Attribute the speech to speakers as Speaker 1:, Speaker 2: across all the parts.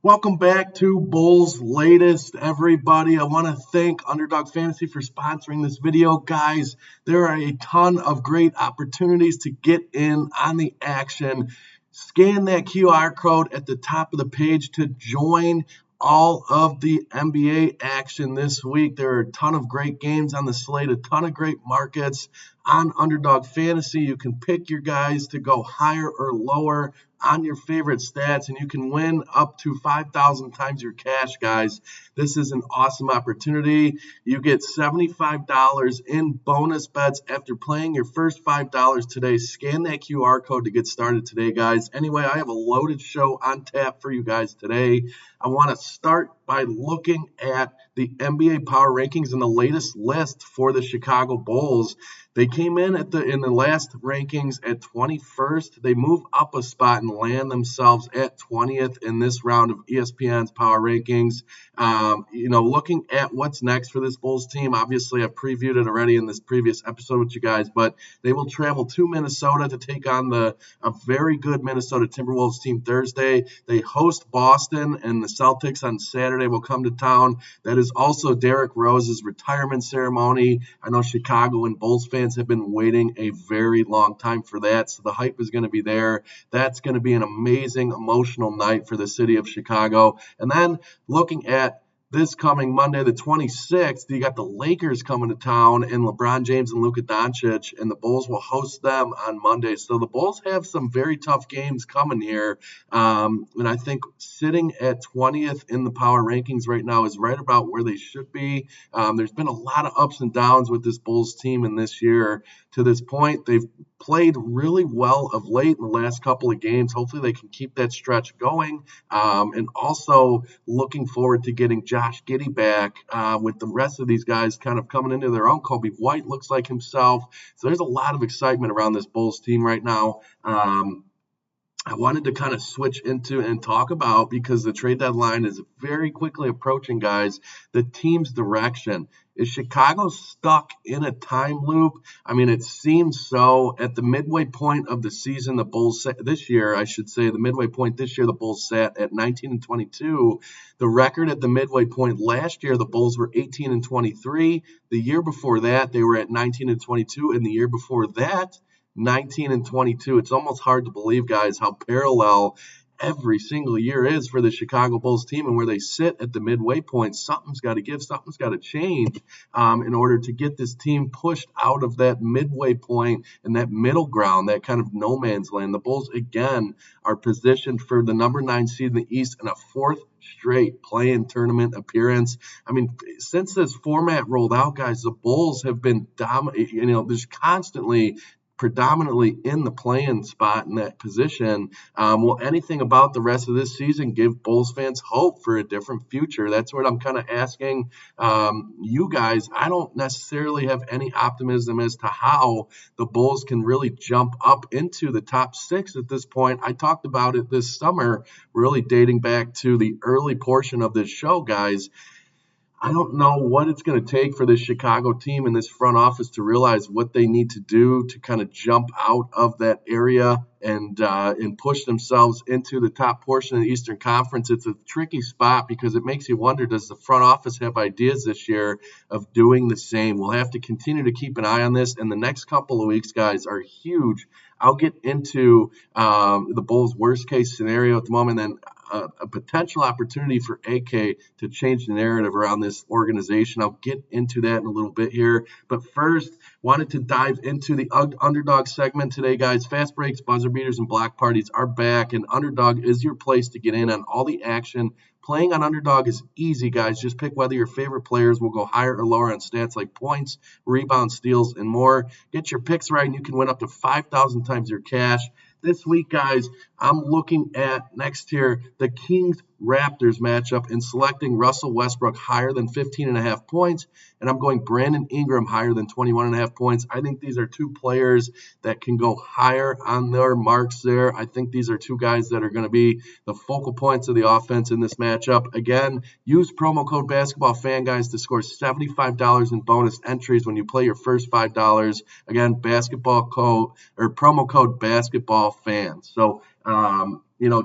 Speaker 1: Welcome back to Bulls Latest, everybody. I want to thank Underdog Fantasy for sponsoring this video. Guys, there are a ton of great opportunities to get in on the action. Scan that QR code at the top of the page to join all of the NBA action this week. There are a ton of great games on the slate, a ton of great markets on Underdog Fantasy. You can pick your guys to go higher or lower on your favorite stats, and you can win up to 5,000 times your cash, guys. This is an awesome opportunity. You get $75 in bonus bets after playing your first $5 today. Scan that QR code to get started today, guys. Anyway, I have a loaded show on tap for you guys today. I want to start by looking at the NBA Power Rankings and the latest list for the Chicago Bulls. They came in in the last rankings at 21st. They move up a spot and land themselves at 20th in this round of ESPN's Power Rankings. Looking at what's next for this Bulls team, obviously I've previewed it already in this previous episode with you guys, but they will travel to Minnesota to take on a very good Minnesota Timberwolves team Thursday. They host Boston, and the Celtics on Saturday will come to town. That is also Derrick Rose's retirement ceremony. I know Chicago and Bulls fans have been waiting a very long time for that, so the hype is going to be there. That's going to be an amazing emotional night for the city of Chicago. And then looking at this coming Monday, the 26th, you got the Lakers coming to town and LeBron James and Luka Doncic, and the Bulls will host them on Monday. So the Bulls have some very tough games coming here. And I think sitting at 20th in the power rankings right now is right about where they should be. There's been a lot of ups and downs with this Bulls team in this year. To this point, they've played really well of late in the last couple of games. Hopefully they can keep that stretch going. And also looking forward to getting Josh Giddey back with the rest of these guys kind of coming into their own. Kobe White looks like himself. So there's a lot of excitement around this Bulls team right now. I wanted to kind of switch into and talk about, because the trade deadline is very quickly approaching, guys, the team's direction. Is Chicago stuck in a time loop? I mean, it seems so. At the midway point of the season, the Bulls this year, I should say, the midway point this year, the Bulls sat at 19-22. The record at the midway point last year, the Bulls were 18-23. The year before that, they were at 19-22, and the year before that, 19-22. It's almost hard to believe, guys, how parallel every single year is for the Chicago Bulls team, and where they sit at the midway point. Something's got to give, something's got to change in order to get this team pushed out of that midway point and that middle ground, that kind of no man's land. The Bulls, again, are positioned for the number 9 seed in the East and a 4th straight play-in tournament appearance. I mean, since this format rolled out, guys, the Bulls have been dominant. There's constantly predominantly in the play-in spot in that position. Will anything about the rest of this season give Bulls fans hope for a different future? That's what I'm kind of asking you guys. I don't necessarily have any optimism as to how the Bulls can really jump up into the top 6 at this point. I talked about it this summer, really dating back to the early portion of this show, guys. I don't know what it's going to take for this Chicago team and this front office to realize what they need to do to kind of jump out of that area and push themselves into the top portion of the Eastern Conference. It's a tricky spot because it makes you wonder, does the front office have ideas this year of doing the same? We'll have to continue to keep an eye on this, and the next couple of weeks, guys, are huge. I'll get into the Bulls' worst-case scenario at the moment, and a potential opportunity for AK to change the narrative around this organization. I'll get into that in a little bit here. But first, wanted to dive into the Underdog segment today, guys. Fast breaks, buzzer beaters, and block parties are back, and Underdog is your place to get in on all the action. Playing on Underdog is easy, guys. Just pick whether your favorite players will go higher or lower on stats like points, rebounds, steals, and more. Get your picks right, and you can win up to 5,000 times your cash. This week, guys, I'm looking at next here the Kings-Raptors matchup and selecting Russell Westbrook higher than 15.5 points, and I'm going Brandon Ingram higher than 21.5 points. I think these are two players that can go higher on their marks there. I think these are two guys that are going to be the focal points of the offense in this matchup. Again, use promo code BasketballFan, guys, to score $75 in bonus entries when you play your first $5. Again, promo code BasketballFan. So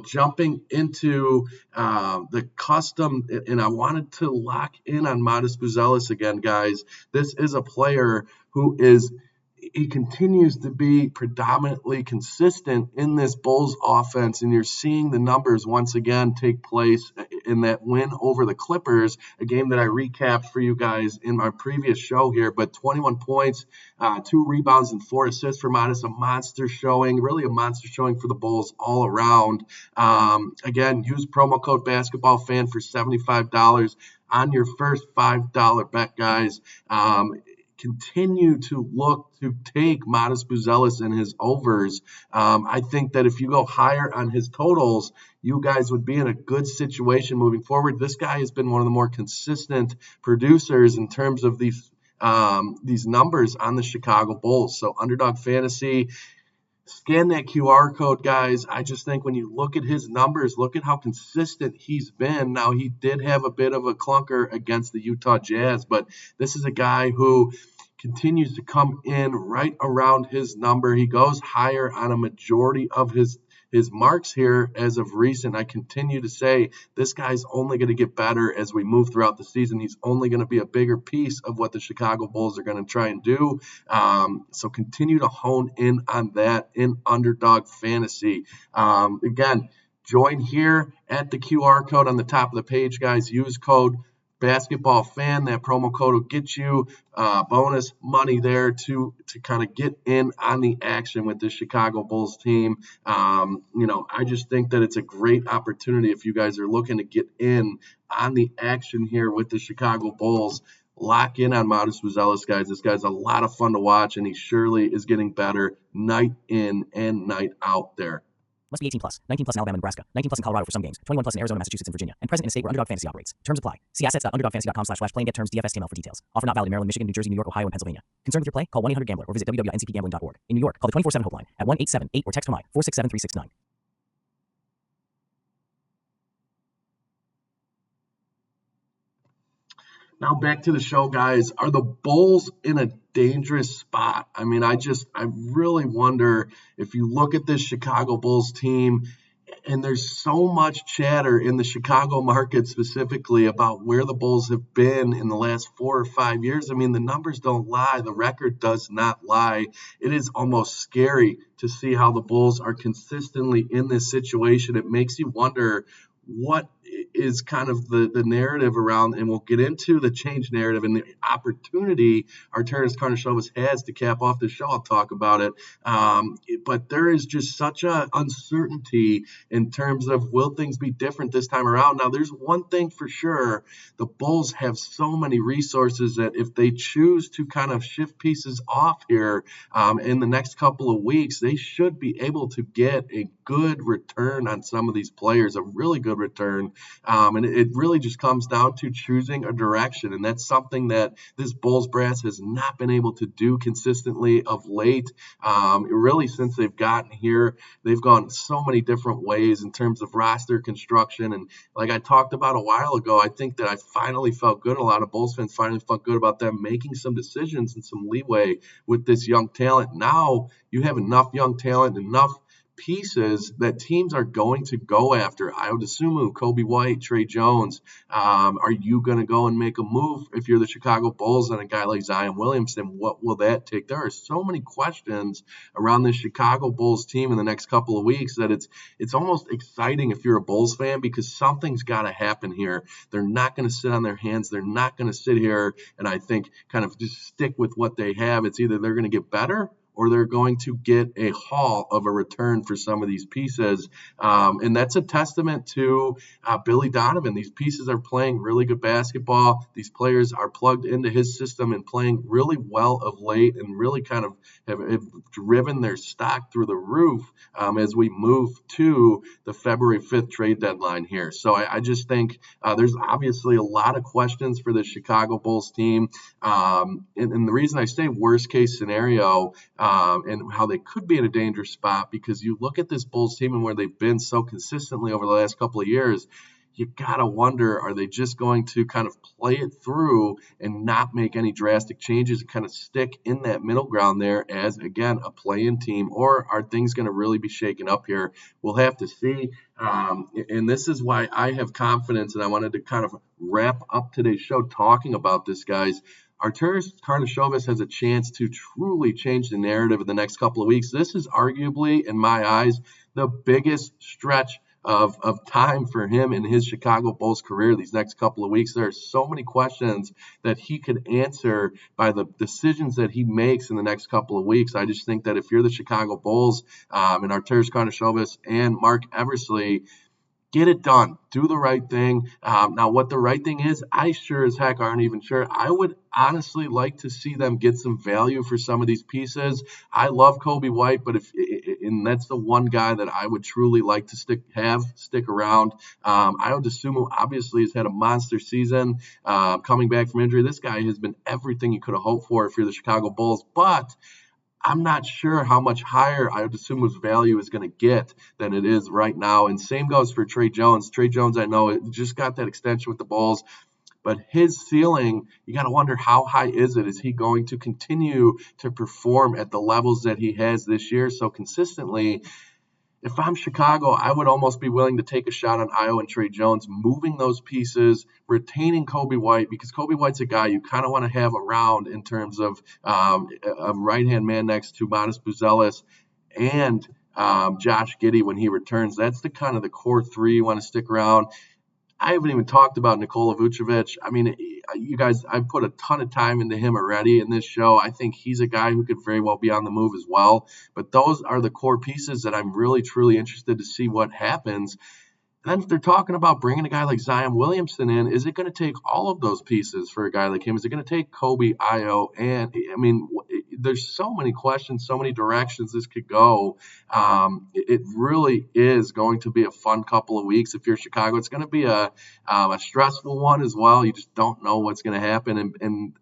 Speaker 1: jumping into the custom, and I wanted to lock in on Modest Buzelis again, guys. This is a player who he continues to be predominantly consistent in this Bulls offense, and you're seeing the numbers once again take place in that win over the Clippers, a game that I recapped for you guys in my previous show here. But 21 points, 2 rebounds, and 4 assists for Modest, a monster showing, really a monster showing for the Bulls all around. Again, use promo code BasketballFan for $75 on your first $5 bet, guys. Continue to look to take Modest Buzelis and his overs. I think that if you go higher on his totals, you guys would be in a good situation moving forward. This guy has been one of the more consistent producers in terms of these numbers on the Chicago Bulls. So Underdog Fantasy, scan that QR code, guys. I just think when you look at his numbers, look at how consistent he's been. Now, he did have a bit of a clunker against the Utah Jazz, but this is a guy who continues to come in right around his number. He goes higher on a majority of his marks here as of recent. I continue to say this guy's only going to get better as we move throughout the season. He's only going to be a bigger piece of what the Chicago Bulls are going to try and do. So continue to hone in on that in Underdog Fantasy. Again, join here at the QR code on the top of the page, guys. Use code Basketball Fan. That promo code will get you bonus money there to kind of get in on the action with the Chicago Bulls team. I just think that it's a great opportunity if you guys are looking to get in on the action here with the Chicago Bulls. Lock in on Modest Buzelis, guys. This guy's a lot of fun to watch, and he surely is getting better night in and night out there.
Speaker 2: Must be 18 plus. 19 plus in Alabama and Nebraska. 19 plus in Colorado for some games. 21 plus in Arizona, Massachusetts, and Virginia. And present in a state where Underdog Fantasy operates. Terms apply. See assets.underdogfantasy.com/play and get terms DFSTML for details. Offer not valid in Maryland, Michigan, New Jersey, New York, Ohio, and Pennsylvania. Concerned with your play? Call 1-800-GAMBLER or visit www.ncpgambling.org. In New York, call the 24/7 helpline at 1-878 or text HOMI 467-369.
Speaker 1: Now back to the show, guys. Are the Bulls in a dangerous spot? I mean, I really wonder if you look at this Chicago Bulls team, and there's so much chatter in the Chicago market specifically about where the Bulls have been in the last 4 or 5 years. I mean, the numbers don't lie. The record does not lie. It is almost scary to see how the Bulls are consistently in this situation. It makes you wonder what is kind of the narrative around, and we'll get into the change narrative and the opportunity Arturas Karnisovas has to cap off the show. I'll talk about it. But there is just such a uncertainty in terms of will things be different this time around. Now, there's one thing for sure. The Bulls have so many resources that if they choose to kind of shift pieces off here in the next couple of weeks, they should be able to get a good return on some of these players, a really good return. And it really just comes down to choosing a direction. And that's something that this Bulls brass has not been able to do consistently of late. Really, since they've gotten here, they've gone so many different ways in terms of roster construction. And like I talked about a while ago, I think that I finally felt good. A lot of Bulls fans finally felt good about them making some decisions and some leeway with this young talent. Now you have enough young talent, enough pieces that teams are going to go after. Ayo Dosunmu, Kobe White, Trey Jones. Are you going to go and make a move if you're the Chicago Bulls and a guy like Zion Williamson? What will that take? There are so many questions around the Chicago Bulls team in the next couple of weeks that it's almost exciting if you're a Bulls fan, because something's got to happen here. They're not going to sit on their hands. They're not going to sit here and I think kind of just stick with what they have. It's either they're going to get better or they're going to get a haul of a return for some of these pieces. And that's a testament to Billy Donovan. These pieces are playing really good basketball. These players are plugged into his system and playing really well of late, and really kind of have driven their stock through the roof as we move to the February 5th trade deadline here. So I just think there's obviously a lot of questions for the Chicago Bulls team. And the reason I say worst case scenario, and how they could be in a dangerous spot, because you look at this Bulls team and where they've been so consistently over the last couple of years, you gotta wonder, are they just going to kind of play it through and not make any drastic changes and kind of stick in that middle ground there as, again, a play-in team, or are things going to really be shaken up here? We'll have to see. And this is why I have confidence, and I wanted to kind of wrap up today's show talking about this, guys. Arturas Karnisovas has a chance to truly change the narrative in the next couple of weeks. This is arguably, in my eyes, the biggest stretch of time for him in his Chicago Bulls career these next couple of weeks. There are so many questions that he could answer by the decisions that he makes in the next couple of weeks. I just think that if you're the Chicago Bulls and Arturas Karnisovas and Marc Eversley, get it done. Do the right thing. Now, what the right thing is, I sure as heck aren't even sure. I would honestly like to see them get some value for some of these pieces. I love Coby White, but and that's the one guy that I would truly like to stick around. Ayo Dosunmu obviously has had a monster season coming back from injury. This guy has been everything you could have hoped for if you're the Chicago Bulls, but I'm not sure how much higher Ayo Dosunmu's value is going to get than it is right now. And same goes for Tre Jones. Tre Jones, I know, just got that extension with the Bulls, but his ceiling, you got to wonder, how high is it? Is he going to continue to perform at the levels that he has this year so consistently? If I'm Chicago, I would almost be willing to take a shot on Ayo and Tre Jones, moving those pieces, retaining Coby White, because Coby White's a guy you kind of want to have around in terms of a right-hand man next to Matas Buzelis and Josh Giddey when he returns. That's the kind of the core three you want to stick around. I haven't even talked about Nikola Vucevic. I mean, you guys, I've put a ton of time into him already in this show. I think he's a guy who could very well be on the move as well. But those are the core pieces that I'm really, truly interested to see what happens. And then if they're talking about bringing a guy like Zion Williamson in, is it going to take all of those pieces for a guy like him? Is it going to take Coby, Ayo? And, I mean, there's so many questions, so many directions this could go. It really is going to be a fun couple of weeks if you're Chicago. It's going to be a stressful one as well. You just don't know what's going to happen. And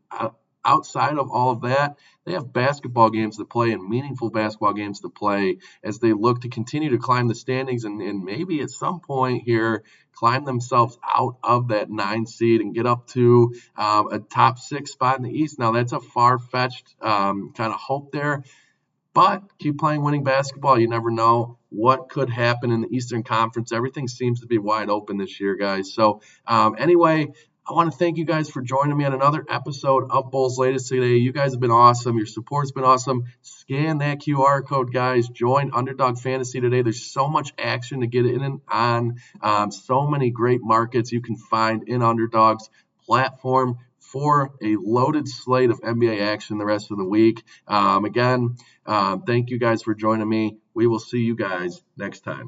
Speaker 1: outside of all of that, they have basketball games to play and meaningful basketball games to play as they look to continue to climb the standings and maybe at some point here climb themselves out of that 9 seed and get up to a top 6 spot in the East. Now, that's a far-fetched kind of hope there, but keep playing winning basketball. You never know what could happen in the Eastern Conference. Everything seems to be wide open this year, guys. So anyway, I want to thank you guys for joining me on another episode of Bulls Latest today. You guys have been awesome. Your support's been awesome. Scan that QR code, guys. Join Underdog Fantasy today. There's so much action to get in and on. So many great markets you can find in Underdog's platform for a loaded slate of NBA action the rest of the week. Again, thank you guys for joining me. We will see you guys next time.